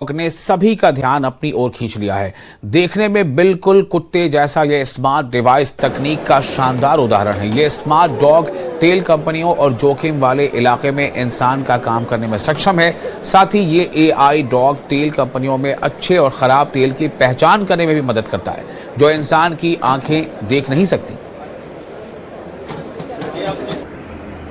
ने सभी का ध्यान अपनी ओर खींच लिया है। देखने में बिल्कुल कुत्ते जैसा ये स्मार्ट डिवाइस तकनीक का शानदार उदाहरण है। ये स्मार्ट डॉग तेल कंपनियों और जोखिम वाले इलाके में इंसान का काम करने में सक्षम है। साथ ही ये एआई डॉग तेल कंपनियों में अच्छे और खराब तेल की पहचान करने में भी मदद करता है, जो इंसान की आंखें देख नहीं सकती।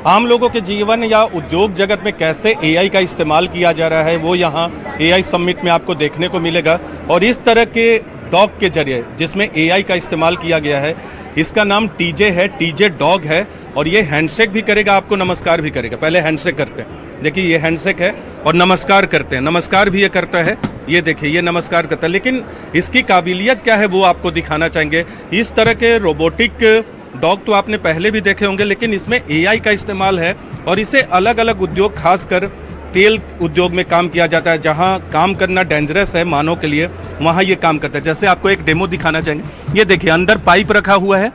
आम लोगों के जीवन या उद्योग जगत में कैसे एआई का इस्तेमाल किया जा रहा है वो यहाँ एआई समिट में आपको देखने को मिलेगा। और इस तरह के डॉग के जरिए जिसमें एआई का इस्तेमाल किया गया है, इसका नाम टीजे है, टीजे डॉग है। और ये हैंडशेक भी करेगा, आपको नमस्कार भी करेगा। पहले हैंडशेक करते हैं, देखिए ये हैंडशेक है, और नमस्कार करते हैं, नमस्कार भी ये करता है। ये देखिए ये नमस्कार करता है। लेकिन इसकी काबिलियत क्या है वो आपको दिखाना चाहेंगे। इस तरह के रोबोटिक डॉग तो आपने पहले भी देखे होंगे, लेकिन इसमें एआई का इस्तेमाल है और इसे अलग अलग उद्योग, खासकर तेल उद्योग में काम किया जाता है, जहां काम करना डेंजरस है मानव के लिए, वहां ये काम करता है। जैसे आपको एक डेमो दिखाना चाहेंगे। ये देखिए अंदर पाइप रखा हुआ है,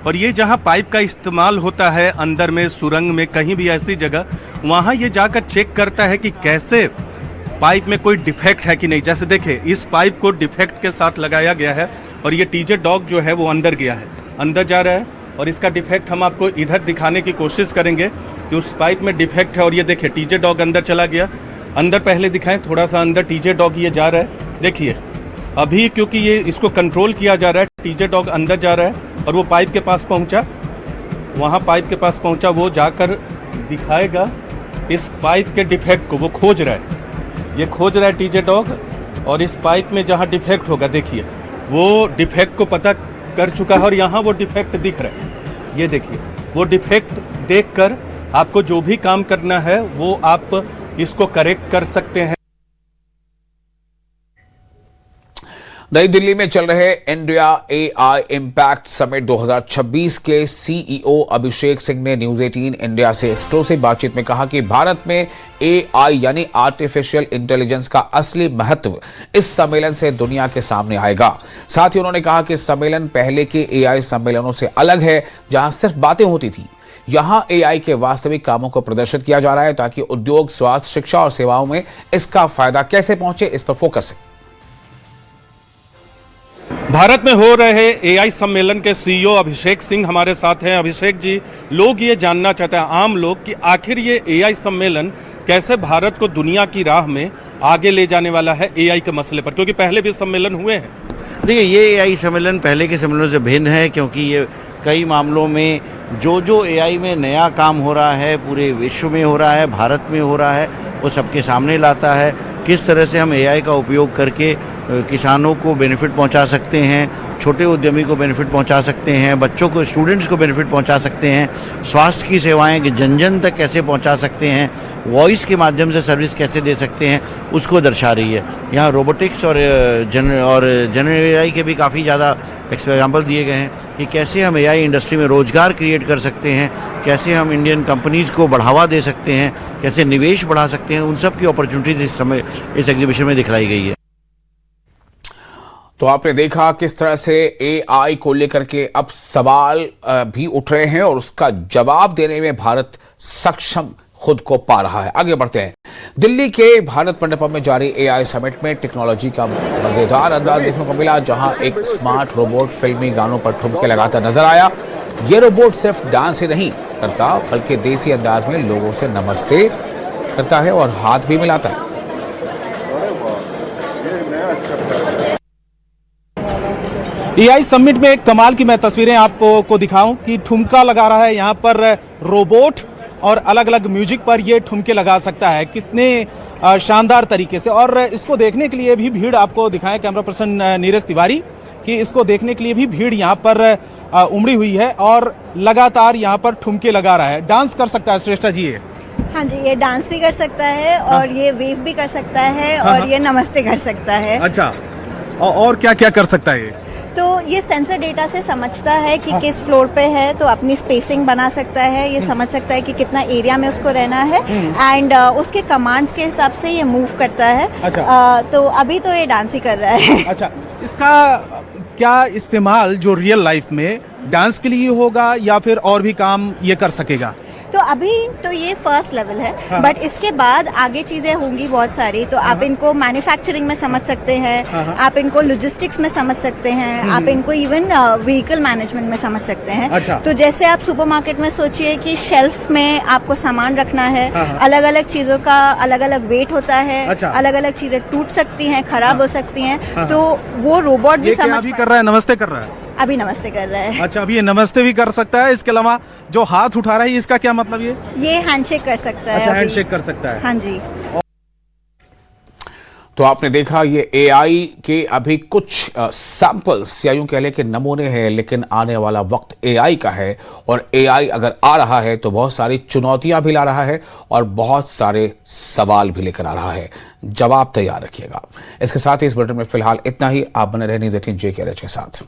और ये जहां पाइप का इस्तेमाल होता है अंदर में, सुरंग में, कहीं भी ऐसी जगह, वहां ये जाकर चेक करता है कि कैसे पाइप में कोई डिफेक्ट है कि नहीं। जैसे देखिए इस पाइप को डिफेक्ट के साथ लगाया गया है, और ये टीजे डॉग जो है वो अंदर गया है, अंदर जा रहा है, और इसका डिफेक्ट हम आपको इधर दिखाने की कोशिश करेंगे कि उस पाइप में डिफेक्ट है। और ये देखिए टीजे डॉग अंदर चला गया। अंदर पहले दिखाएं, थोड़ा सा अंदर टीजे डॉग ये जा रहा है। देखिए अभी क्योंकि ये इसको कंट्रोल किया जा रहा है, टीजे डॉग अंदर जा रहा है और वो पाइप के पास पहुंचा, वहाँ पाइप के पास पहुंचा, वो जाकर दिखाएगा इस पाइप के डिफेक्ट को। वो खोज रहा है, ये खोज रहा है टीजे डॉग, और इस पाइप में जहाँ डिफेक्ट होगा, देखिए वो डिफेक्ट को पता कर चुका है और यहाँ वो डिफेक्ट दिख रहा है। ये देखिए वो डिफेक्ट देखकर आपको जो भी काम करना है वो आप इसको करेक्ट कर सकते हैं। नई दिल्ली में चल रहे इंडिया एआई इम्पैक्ट समिट 2026 के सीईओ अभिषेक सिंह ने न्यूज 18 इंडिया से एक्सक्लूसिव बातचीत में कहा कि भारत में एआई यानी आर्टिफिशियल इंटेलिजेंस का असली महत्व इस सम्मेलन से दुनिया के सामने आएगा। साथ ही उन्होंने कहा कि सम्मेलन पहले के एआई सम्मेलनों से अलग है, जहां सिर्फ बातें होती थी। यहां एआई के वास्तविक कामों को प्रदर्शित किया जा रहा है, ताकि उद्योग, स्वास्थ्य, शिक्षा और सेवाओं में इसका फायदा कैसे पहुंचे, इस पर फोकस है। भारत में हो रहे एआई सम्मेलन के सीईओ अभिषेक सिंह हमारे साथ हैं। अभिषेक जी, लोग ये जानना चाहते हैं, आम लोग, कि आखिर ये एआई सम्मेलन कैसे भारत को दुनिया की राह में आगे ले जाने वाला है एआई के मसले पर, क्योंकि पहले भी सम्मेलन हुए हैं। देखिए ये एआई सम्मेलन पहले के सम्मेलनों से भिन्न है, क्योंकि ये कई मामलों में जो एआई में नया काम हो रहा है, पूरे विश्व में हो रहा है, भारत में हो रहा है, वो सबके सामने लाता है। किस तरह से हम एआई का उपयोग करके किसानों को बेनिफिट पहुंचा सकते हैं, छोटे उद्यमी को बेनिफिट पहुंचा सकते हैं, बच्चों को, स्टूडेंट्स को बेनिफिट पहुंचा सकते हैं, स्वास्थ्य की सेवाएं जन जन तक कैसे पहुंचा सकते हैं, वॉइस के माध्यम से सर्विस कैसे दे सकते हैं, उसको दर्शा रही है। यहाँ रोबोटिक्स और जनरल एआई के भी काफ़ी ज़्यादा एग्जाम्पल दिए गए हैं कि कैसे हम एआई इंडस्ट्री में रोजगार क्रिएट कर सकते हैं, कैसे हम इंडियन कंपनीज़ को बढ़ावा दे सकते हैं, कैसे निवेश बढ़ा सकते हैं। उन सब की अपॉर्चुनिटीज इस एग्जीबिशन में दिखलाई गई है। तो आपने देखा किस तरह से एआई को लेकर के अब सवाल भी उठ रहे हैं, और उसका जवाब देने में भारत सक्षम खुद को पा रहा है। आगे बढ़ते हैं। दिल्ली के भारत मंडपम में जारी एआई समिट में टेक्नोलॉजी का मजेदार अंदाज देखने को मिला, जहां एक स्मार्ट रोबोट फिल्मी गानों पर ठुमके लगाता नजर आया। यह रोबोट सिर्फ डांस ही नहीं करता, बल्कि देसी अंदाज में लोगों से नमस्ते करता है और हाथ भी मिलाता है। एआई समिट में एक कमाल की मैं तस्वीरें आपको दिखाऊं कि ठुमका लगा रहा है यहाँ पर रोबोट, और अलग अलग म्यूजिक पर ये ठुमके लगा सकता है। कितने शानदार तरीके से। और इसको देखने के लिए भी भीड़, आपको दिखाएं कैमरा पर्सन नीरज तिवारी, कि इसको देखने के लिए भी भीड़ यहाँ पर उमड़ी हुई है, और लगातार यहाँ पर ठुमके लगा रहा है। डांस कर सकता है श्रेष्ठा जी ये? हाँ जी, ये डांस भी कर सकता है, और ये वेव भी कर सकता है, और ये नमस्ते कर सकता है। अच्छा, और क्या क्या कर सकता है ये? तो ये सेंसर डेटा से समझता है कि किस फ्लोर पे है, तो अपनी स्पेसिंग बना सकता है, ये समझ सकता है कि कितना एरिया में उसको रहना है, एंड उसके कमांड्स के हिसाब से ये मूव करता है। अच्छा। तो अभी तो ये डांस ही कर रहा है। अच्छा, इसका क्या इस्तेमाल जो रियल लाइफ में डांस के लिए होगा, या फिर और भी काम ये कर सकेगा? तो अभी तो ये फर्स्ट लेवल है, बट इसके बाद आगे चीजें होंगी बहुत सारी। तो आप इनको मैन्युफैक्चरिंग में समझ सकते हैं, आप इनको लॉजिस्टिक्स में समझ सकते हैं, आप इनको इवन व्हीकल मैनेजमेंट में समझ सकते हैं। अच्छा। तो जैसे आप सुपरमार्केट में सोचिए कि शेल्फ में आपको सामान रखना है, अलग अलग चीजों का अलग अलग वेट होता है, अच्छा। अलग अलग चीजें टूट सकती हैं, खराब हो सकती हैं, तो वो रोबोट भी ये क्या समझ अभी कर रहा है? नमस्ते कर रहा है? अभी नमस्ते कर रहा है। अच्छा, अभी ये नमस्ते भी कर सकता है। इसके अलावा जो हाथ उठा रहा है इसका क्या मतलब? ये हैंडशेक कर सकता है। अच्छा, अभी। हैंडशेक कर सकता है। हाँ जी। तो आपने देखा ये एआई के अभी कुछ सैंपल्स या यूं कह लें कि नमूने हैं, लेकिन आने वाला वक्त एआई का है। और एआई अगर आ रहा है तो बहुत सारी चुनौतियां भी ला रहा है और बहुत सारे सवाल भी लेकर आ रहा है। जवाब तैयार रखिएगा। इसके साथ ही इस बुलेटिन में फिलहाल इतना ही। आप बने रहने न्यूज़ 18 JKLH के साथ।